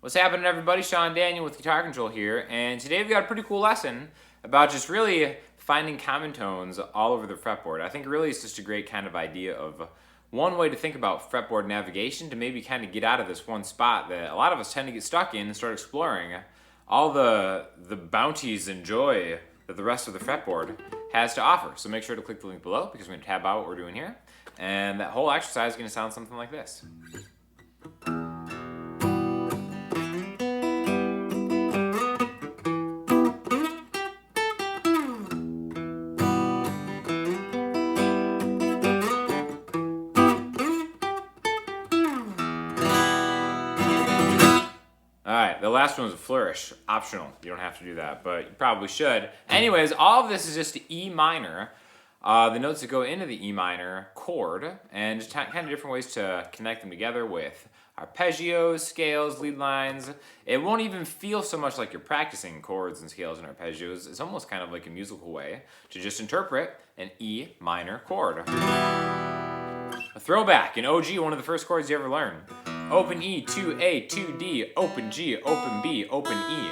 What's happening, everybody? Sean Daniel with Guitar Control here, and today we've got a pretty cool lesson about just really finding common tones all over the fretboard. I think really it's just a great kind of idea of one way to think about fretboard navigation to maybe kind of get out of this one spot that a lot of us tend to get stuck in and start exploring all the bounties and joy that the rest of the fretboard has to offer. So make sure to click the link below because we're going to tab out what we're doing here, and that whole exercise is going to sound something like this. Alright, the last one was a flourish. Optional. You don't have to do that, but you probably should. Anyways, all of this is just E minor. The notes that go into the E minor chord, and just kind of different ways to connect them together with arpeggios, scales, lead lines. It won't even feel so much like you're practicing chords and scales and arpeggios. It's almost kind of like a musical way to just interpret an E minor chord. A throwback, an OG, one of the first chords you ever learned. Open E, 2A, 2D, open G, open B, open E.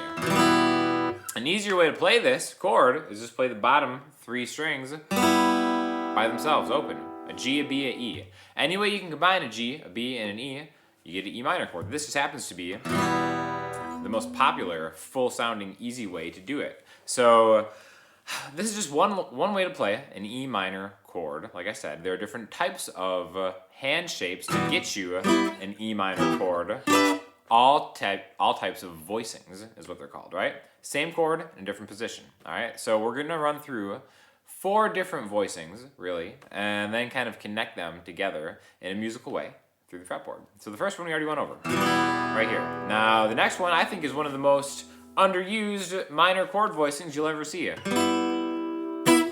An easier way to play this chord is just play the bottom three strings by themselves, open. A G, a B, a E. Any way you can combine a G, a B, and an E, you get an E minor chord. This just happens to be the most popular, full-sounding, easy way to do it. So this is just one way to play an E minor chord. Like I said, there are different types of hand shapes to get you an E minor chord. All types of voicings is what they're called, right? Same chord in a different position, all right? So we're going to run through 4 different voicings, really, and then kind of connect them together in a musical way through the fretboard. So the first one we already went over, right here. Now, the next one I think is one of the most underused minor chord voicings you'll ever see.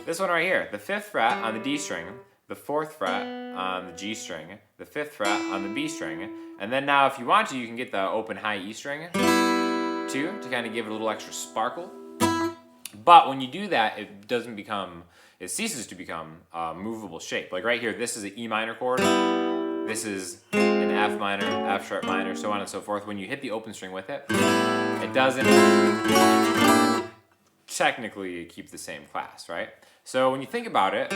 This one right here, the 5th fret on the D string, the 4th fret on the G string, the 5th fret on the B string, and then now if you want to, you can get the open high E string too, to kind of give it a little extra sparkle. But when you do that, it ceases to become a movable shape. Like right here, this is an E minor chord, this is an F minor, F sharp minor, so on and so forth. When you hit the open string with it, it doesn't technically keep the same class, right? So when you think about it,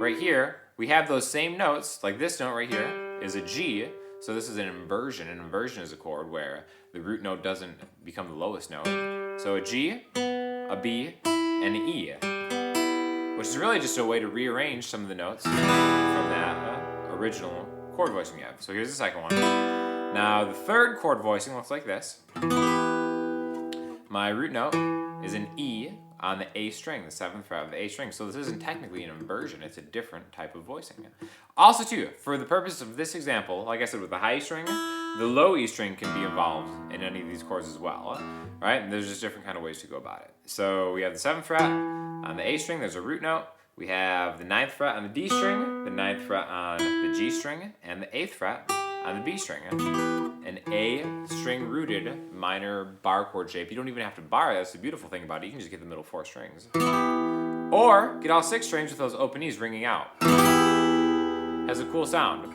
right here, we have those same notes, like this note right here is a G, so this is an inversion. An inversion is a chord where the root note doesn't become the lowest note. So a G, a B, and an E, which is really just a way to rearrange some of the notes from that original chord voicing we have. So here's the second one. Now the third chord voicing looks like this. My root note is an E on the A string, the 7th fret of the A string. So this isn't technically an inversion, it's a different type of voicing. Also too, for the purpose of this example, like I said with the high E string, the low E string can be involved in any of these chords as well, right? And there's just different kind of ways to go about it. So we have the 7th fret on the A string, there's a root note. We have the 9th fret on the D string, the 9th fret on the G string, and the 8th fret on the B string. An A string rooted minor bar chord shape. You don't even have to bar, that's the beautiful thing about it. You can just get the middle 4 strings. Or get all 6 strings with those open E's ringing out. Has a cool sound.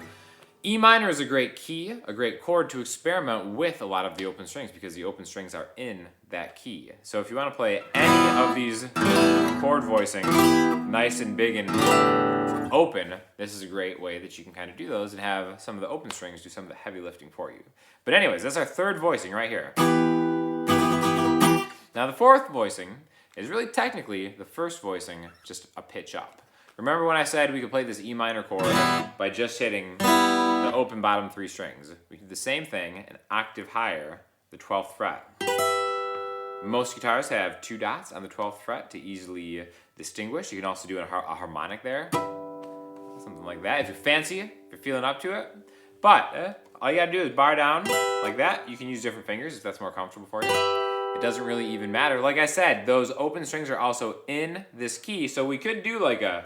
E minor is a great key, a great chord to experiment with a lot of the open strings because the open strings are in that key. So if you want to play any of these chord voicings nice and big and open, this is a great way that you can kind of do those and have some of the open strings do some of the heavy lifting for you. But anyways, that's our third voicing right here. Now the fourth voicing is really technically the first voicing, just a pitch up. Remember when I said we could play this E minor chord by just hitting the open bottom 3 strings? We can do the same thing an octave higher, the 12th fret. Most guitars have 2 dots on the 12th fret to easily distinguish. You can also do a harmonic there, something like that if you're fancy, if you're feeling up to it. But all you gotta do is bar down like that. You can use different fingers if that's more comfortable for you. It doesn't really even matter. Like I said, those open strings are also in this key, so we could do like a...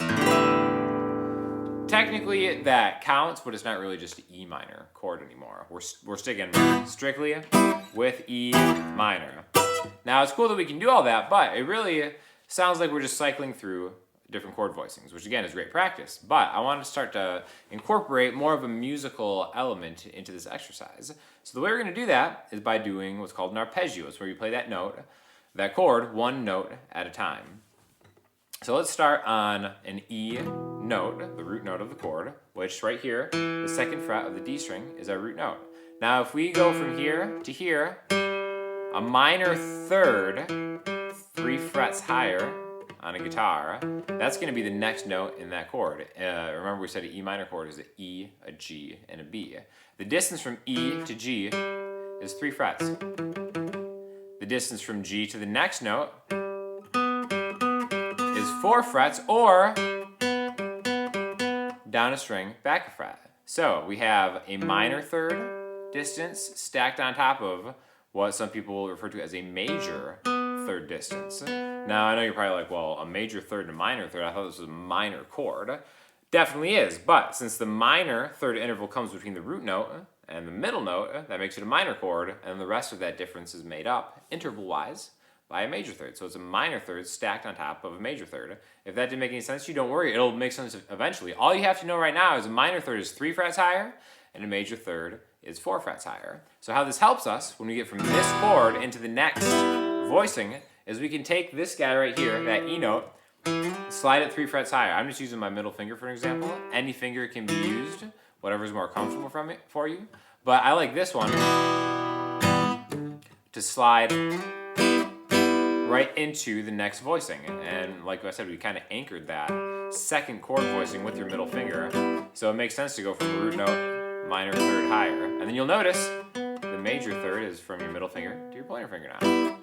Technically that counts, but it's not really just an E minor chord anymore. We're sticking strictly with E minor. Now it's cool that we can do all that, but it really sounds like we're just cycling through different chord voicings, which again is great practice. But I want to start to incorporate more of a musical element into this exercise. So the way we're going to do that is by doing what's called an arpeggio. It's where you play that note, that chord, one note at a time. So let's start on an E note, the root note of the chord, which right here, the second fret of the D string, is our root note. Now if we go from here to here, a minor third, 3 frets higher on a guitar, that's going to be the next note in that chord. Remember we said an E minor chord is an E, a G, and a B. The distance from E to G is 3 frets. The distance from G to the next note is 4 frets, or down a string, back a fret. So we have a minor third distance stacked on top of what some people refer to as a major third distance. Now I know you're probably like, well, a major third and a minor third, I thought this was a minor chord. Definitely is, but since the minor third interval comes between the root note and the middle note, that makes it a minor chord, and the rest of that difference is made up, interval-wise, by a major third. So it's a minor third stacked on top of a major third. If that didn't make any sense to you, don't worry, it'll make sense eventually. All you have to know right now is a minor third is 3 frets higher, and a major third is 4 frets higher. So how this helps us when we get from this chord into the next voicing is we can take this guy right here, that E note, slide it 3 frets higher. I'm just using my middle finger for an example. Any finger can be used, whatever's more comfortable for you. But I like this one to slide right into the next voicing. And like I said, we kind of anchored that second chord voicing with your middle finger. So it makes sense to go from a root note, minor third higher. And then you'll notice the major third is from your middle finger to your pointer finger now.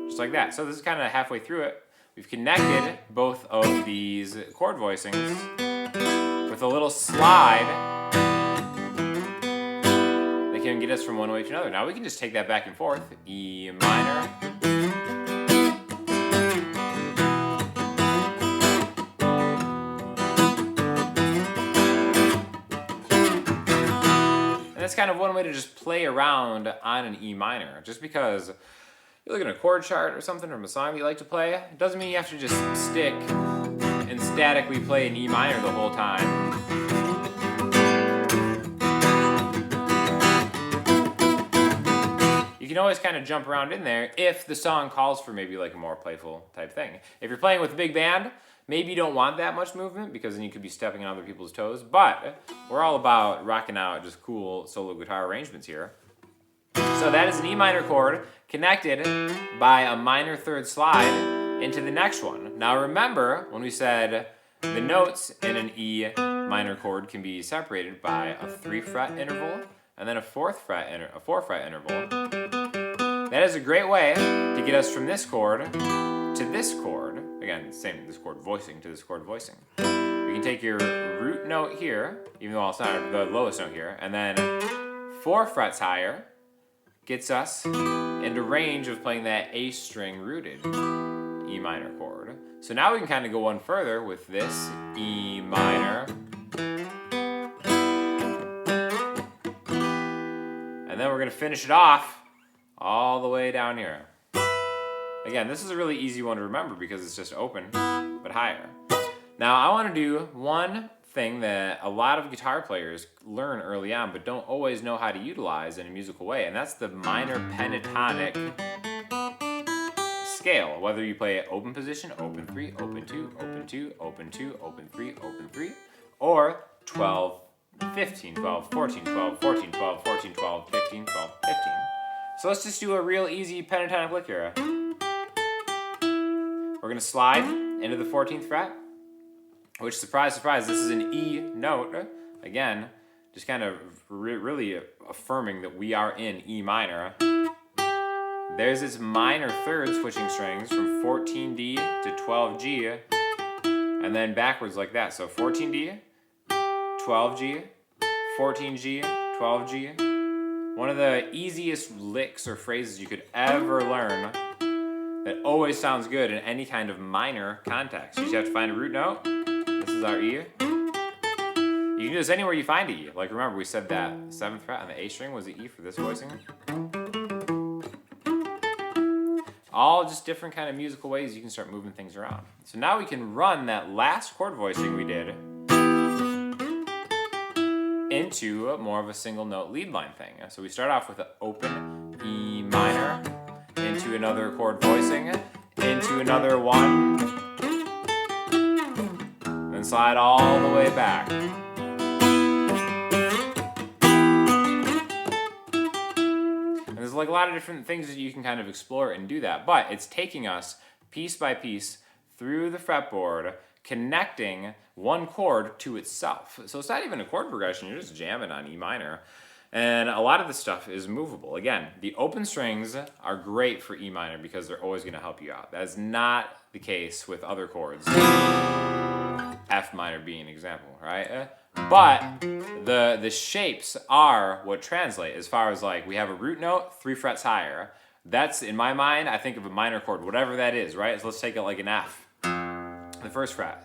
Just like that. So this is kind of halfway through it. We've connected both of these chord voicings with a little slide that can get us from one way to another. Now we can just take that back and forth. E minor. That's kind of one way to just play around on an E minor. Just because you look at a chord chart or something from a song that you like to play, it doesn't mean you have to just stick and statically play an E minor the whole time. You can always kind of jump around in there if the song calls for maybe like a more playful type thing. If you're playing with a big band, maybe you don't want that much movement because then you could be stepping on other people's toes, but we're all about rocking out just cool solo guitar arrangements here. So that is an E minor chord connected by a minor third slide into the next one. Now remember when we said the notes in an E minor chord can be separated by a 3 fret interval and then a 4 fret interval. That is a great way to get us from this chord to this chord. Again, same, this chord voicing to this chord voicing. We can take your root note here, even though it's not the lowest note here, and then 4 frets higher gets us into range of playing that A string rooted E minor chord. So now we can kind of go one further with this E minor. And then we're going to finish it off all the way down here. Again, this is a really easy one to remember because it's just open, but higher. Now, I want to do one thing that a lot of guitar players learn early on, but don't always know how to utilize in a musical way, and that's the minor pentatonic scale. Whether you play it open position, open 3, open 2, open 2, open 2, open 3, open 3, or 12, 15, 12, 14, 12, 14, 12, 14, 12, 15, 12, 15. So let's just do a real easy pentatonic lick here. We're going to slide into the 14th fret, which, surprise, surprise, this is an E note. Again, just kind of really affirming that we are in E minor. There's this minor third switching strings from 14D to 12G, and then backwards like that. So 14D, 12G, 14G, 12G. One of the easiest licks or phrases you could ever learn that always sounds good in any kind of minor context. You just have to find a root note. This is our E. You can do this anywhere you find an E. Like remember, we said that 7th fret on the A string was the E for this voicing. all just different kind of musical ways you can start moving things around. So now we can run that last chord voicing we did into more of a single note lead line thing. So we start off with an open E minor, into another chord voicing, into another one, then slide all the way back. And there's like a lot of different things that you can kind of explore and do that, but it's taking us piece by piece through the fretboard, connecting one chord to itself. So it's not even a chord progression, you're just jamming on E minor. And a lot of this stuff is movable. Again, the open strings are great for E minor because they're always going to help you out. That is not the case with other chords. F minor being an example, right? But the shapes are what translate as far as like we have a root note 3 frets higher. That's, in my mind, I think of a minor chord, whatever that is, right? So let's take it like an F, the first fret.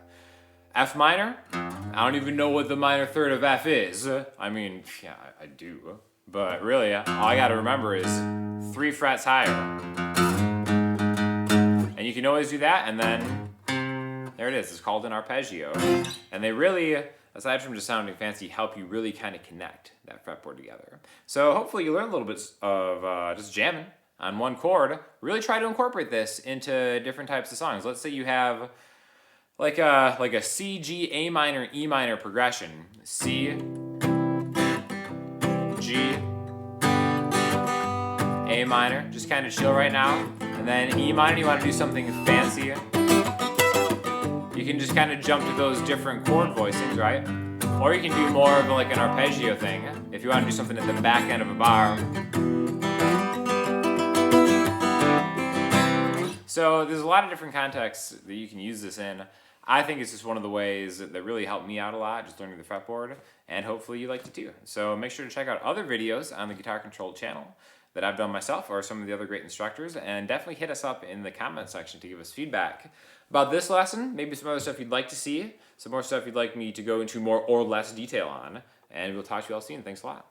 F minor, I don't even know what the minor third of F is. I mean, yeah, I do. But really, all I gotta remember is 3 frets higher. And you can always do that, and then there it is. It's called an arpeggio. And they really, aside from just sounding fancy, help you really kind of connect that fretboard together. So hopefully you learn a little bit of just jamming on one chord. Really try to incorporate this into different types of songs. Let's say you have like a C, G, A minor, E minor progression. C, G, A minor, just kind of chill right now. And then E minor, you want to do something fancy. You can just kind of jump to those different chord voicings, right? Or you can do more of like an arpeggio thing, if you want to do something at the back end of a bar. So there's a lot of different contexts that you can use this in. I think it's just one of the ways that really helped me out a lot, just learning the fretboard, and hopefully you liked it too. So make sure to check out other videos on the Guitar Controlled channel that I've done myself or some of the other great instructors, and definitely hit us up in the comment section to give us feedback about this lesson, maybe some other stuff you'd like to see, some more stuff you'd like me to go into more or less detail on, and we'll talk to you all soon. Thanks a lot.